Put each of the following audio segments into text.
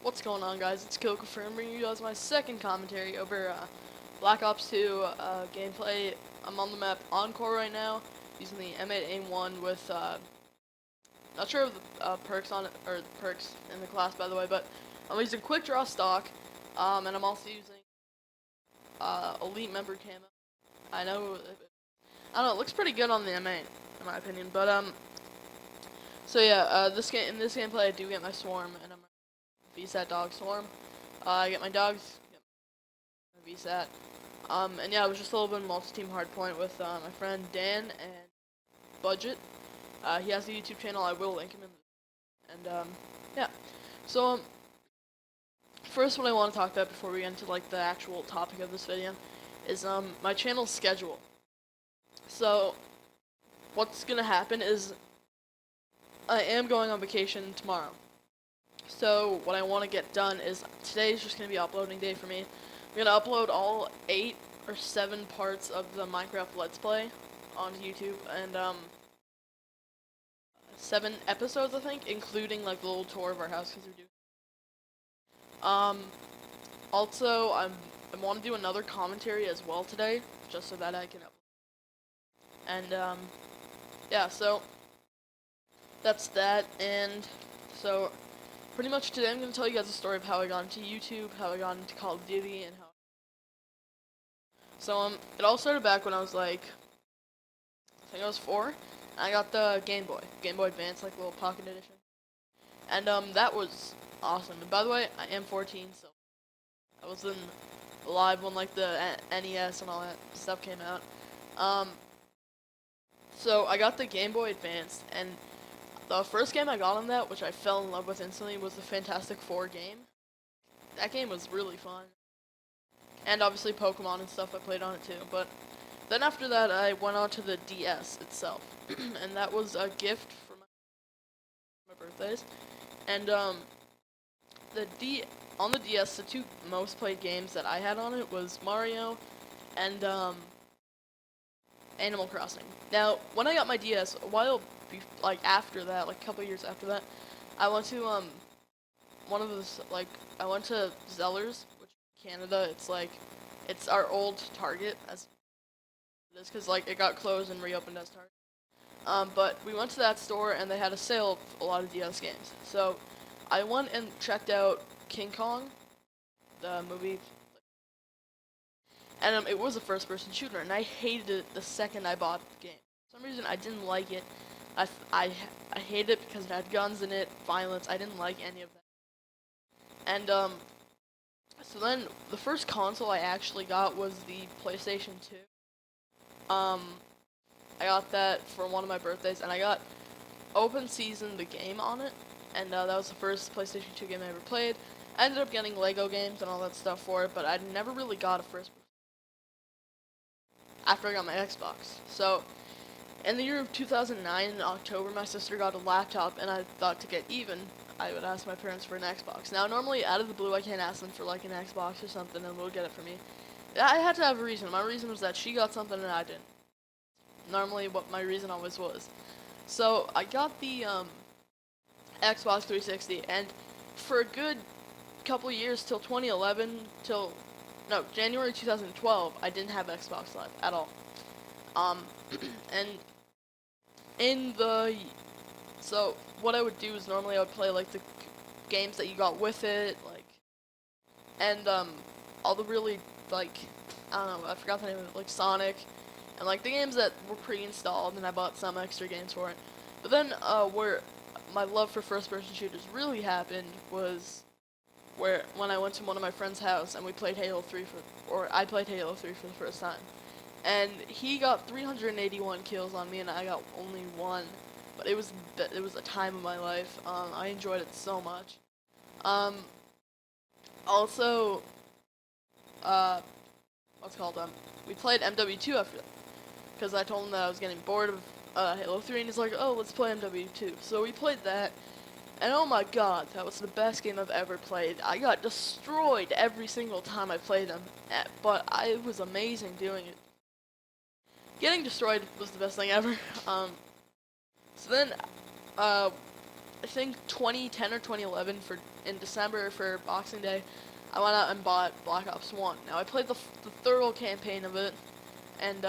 What's going on, guys? It's KillConfirmed, bringing you guys my second commentary over Black Ops 2 gameplay. I'm on the map Encore right now, using the M8 AIM-1 with, not sure of the perks on it, or perks in the class, by the way, but I'm using Quick Draw stock, and I'm also using Elite Member Camo. I know, I don't know, it looks pretty good on the M8, in my opinion, but, so yeah, in this gameplay I do get my Swarm, and I'm VSAT dog Swarm. I get my dogs, get my VSAT. And yeah, it was just a little bit of multi-team hardpoint with my friend Dan and Budget. He has a YouTube channel. I will link him in. And yeah. So first, what I want to talk about before we get into like the actual topic of this video is my channel schedule. So what's gonna happen is I am going on vacation tomorrow. So what I want to get done is today is just going to be uploading day for me. I'm going to upload all 8 or 7 parts of the Minecraft Let's Play onto YouTube, and 7 episodes, I think, including like the little tour of our house because we're doing. Also, I want to do another commentary as well today, just so that I can upload. And yeah, so that's that, and so pretty much today I'm going to tell you guys a story of how I got into YouTube, how I got into Call of Duty, and how... So, it all started back when I was like, I think I was 4, and I got the Game Boy Advance, like little pocket edition. And, that was awesome. And by the way, I am 14, so I was alive when, like, the NES and all that stuff came out. So I got the Game Boy Advance, and the first game I got on that, which I fell in love with instantly, was the Fantastic Four game. That game was really fun. And obviously Pokemon and stuff I played on it too. But then after that, I went on to the DS itself. And that was a gift for my birthdays. And on the DS, the 2 most played games that I had on it was Mario and Animal Crossing. Now, when I got my DS, a while like after that, like a couple years after that, I went to one of those, like, I went to Zellers, which in Canada, it's our old Target, as it is, because like it got closed and reopened as Target. But we went to that store and they had a sale of a lot of DS games. So I went and checked out King Kong, the movie, and it was a first-person shooter, and I hated it the second I bought the game. For some reason, I didn't like it. I hated it because it had guns in it, violence. I didn't like any of that. And so then the first console I actually got was the PlayStation 2. I got that for one of my birthdays, and I got Open Season the game on it, and that was the first PlayStation 2 game I ever played. I ended up getting Lego games and all that stuff for it, but I never really got a first after I got my Xbox. So in the year of 2009, in October, my sister got a laptop, and I thought to get even, I would ask my parents for an Xbox. Now, normally, out of the blue, I can't ask them for, like, an Xbox or something, and they'll get it for me. I had to have a reason. My reason was that she got something and I didn't. Normally, what my reason always was. So, I got the, Xbox 360, and for a good couple years, till 2011, January 2012, I didn't have Xbox Live at all. And so what I would do is normally I would play like the games that you got with it, like, and all the really, like, I don't know, I forgot the name of it, like Sonic, and like the games that were pre-installed, and I bought some extra games for it. But then where my love for first-person shooters really happened was when I went to one of my friend's house and we played Halo 3 I played Halo 3 for the first time. And he got 381 kills on me, and I got only 1. But it was a time of my life. I enjoyed it so much. Also, we played MW2 after that, because I told him that I was getting bored of Halo 3, and he's like, "Oh, let's play MW2." So we played that, and oh my god, that was the best game I've ever played. I got destroyed every single time I played them, but it was amazing doing it. Getting destroyed was the best thing ever. So then, I think 2010 or 2011 in December for Boxing Day, I went out and bought Black Ops 1. Now I played the thorough campaign of it, and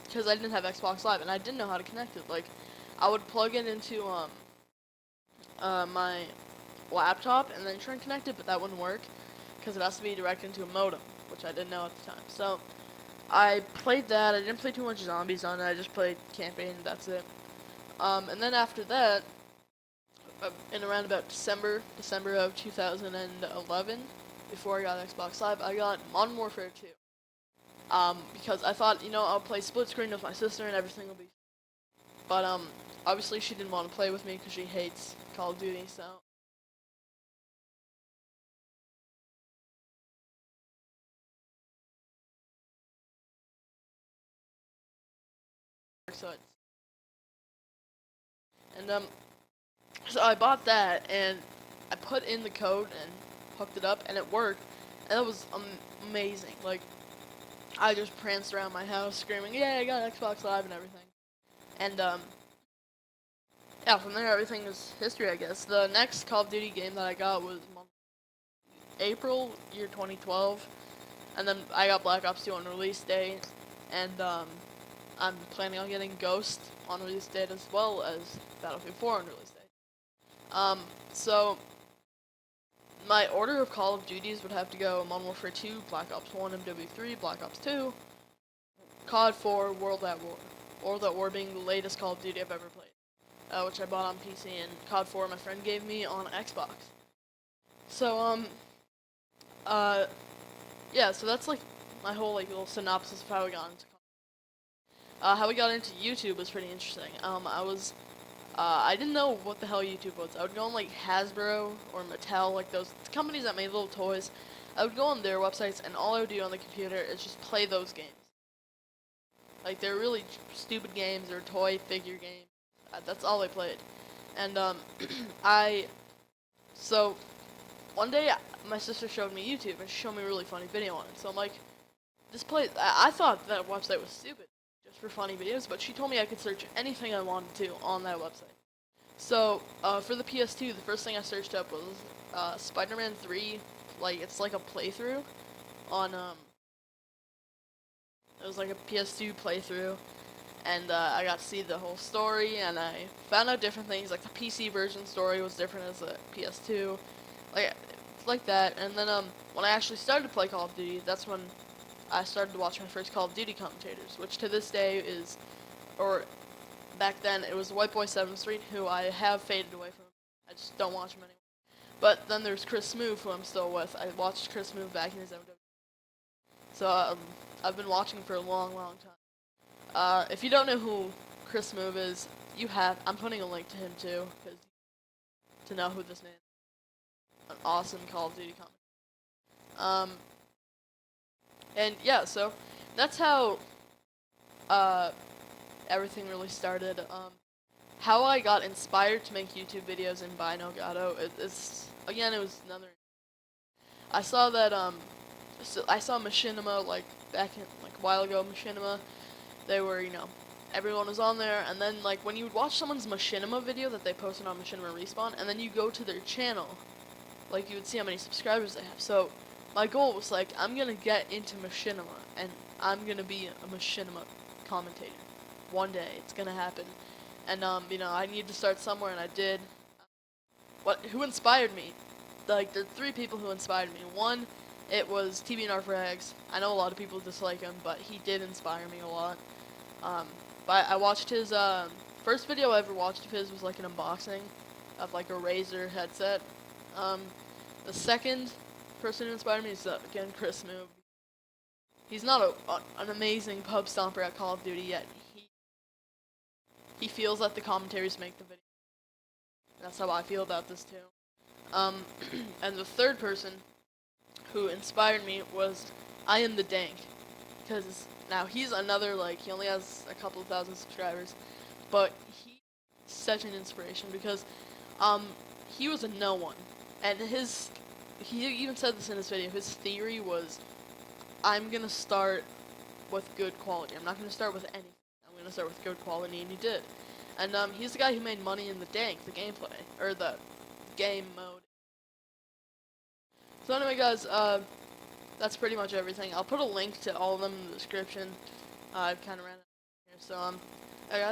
because I didn't have Xbox Live and I didn't know how to connect it. Like, I would plug it into my laptop and then try and connect it, but that wouldn't work because it has to be directed into a modem, which I didn't know at the time. So I played that. I didn't play too much zombies on it. I just played campaign. That's it. And then after that, in around about December of 2011, before I got Xbox Live, I got Modern Warfare 2. Because I thought, I'll play split screen with my sister and everything will be. But obviously she didn't want to play with me because she hates Call of Duty. So and so I bought that and I put in the code and hooked it up and it worked, and it was amazing. Like, I just pranced around my house screaming, "Yeah, I got Xbox Live and everything." And yeah, from there everything is history, I guess. The next Call of Duty game that I got was April year 2012, and then I got Black Ops 2 on release day, and I'm planning on getting Ghost on release date as well as Battlefield 4 on release date. So my order of Call of Duties would have to go Modern Warfare 2, Black Ops 1, MW3, Black Ops 2, COD 4, World at War. World at War being the latest Call of Duty I've ever played, which I bought on PC, and COD 4 my friend gave me on Xbox. So, yeah, so that's like my whole like little synopsis of how we got into how we got into YouTube was pretty interesting. I didn't know what the hell YouTube was. I would go on like Hasbro or Mattel, like those companies that made little toys. I would go on their websites, and all I would do on the computer is just play those games. Like, they're really stupid games or toy figure games. That's all I played. And so one day my sister showed me YouTube and she showed me a really funny video on it. So I'm like, I thought that website was stupid, just for funny videos, but she told me I could search anything I wanted to on that website. So for the PS2, the first thing I searched up was Spider-Man 3. Like, it's like a playthrough on it was like a PS2 playthrough, and I got to see the whole story, and I found out different things. Like, the PC version story was different as the PS2, like that. And then when I actually started to play Call of Duty, that's when I started to watch my first Call of Duty commentators, which to this day is, or back then it was White Boy 7th Street, who I have faded away from. I just don't watch him anymore. But then there's Chris Smoove, who I'm still with. I watched Chris Smoove back in his MW. So I've been watching for a long, long time. If you don't know who Chris Smoove is, I'm putting a link to him too, to know who this man is. An awesome Call of Duty comment. And yeah, so that's how everything really started. How I got inspired to make YouTube videos and buy No Gato, it was another. I saw that I saw Machinima like back in like a while ago. Machinima, they were everyone was on there, and then like when you would watch someone's Machinima video that they posted on Machinima Respawn, and then you go to their channel, like you would see how many subscribers they have. So my goal was like, I'm gonna get into Machinima and I'm gonna be a Machinima commentator. One day it's gonna happen, and I needed to start somewhere, and I did. Who inspired me? Like, there are three people who inspired me. One, it was TBNRFrags. I know a lot of people dislike him, but he did inspire me a lot. But I watched his first video I ever watched of his was like an unboxing of like a Razer headset. The second person who inspired me is again Chris Smoove. He's not an amazing pub stomper at Call of Duty yet. He feels that the commentaries make the video. That's how I feel about this too. And the third person who inspired me was I Am the Dank, because now he's another, like, he only has a couple of thousand subscribers, but he's such an inspiration because he was a no one, and he even said this in his video. His theory was, I'm gonna start with good quality. I'm not gonna start with anything. I'm gonna start with good quality, and he did. And he's the guy who made money in the dank, the gameplay, or the game mode. So anyway, guys, that's pretty much everything. I'll put a link to all of them in the description. I've kind of ran out here, so yeah, guys.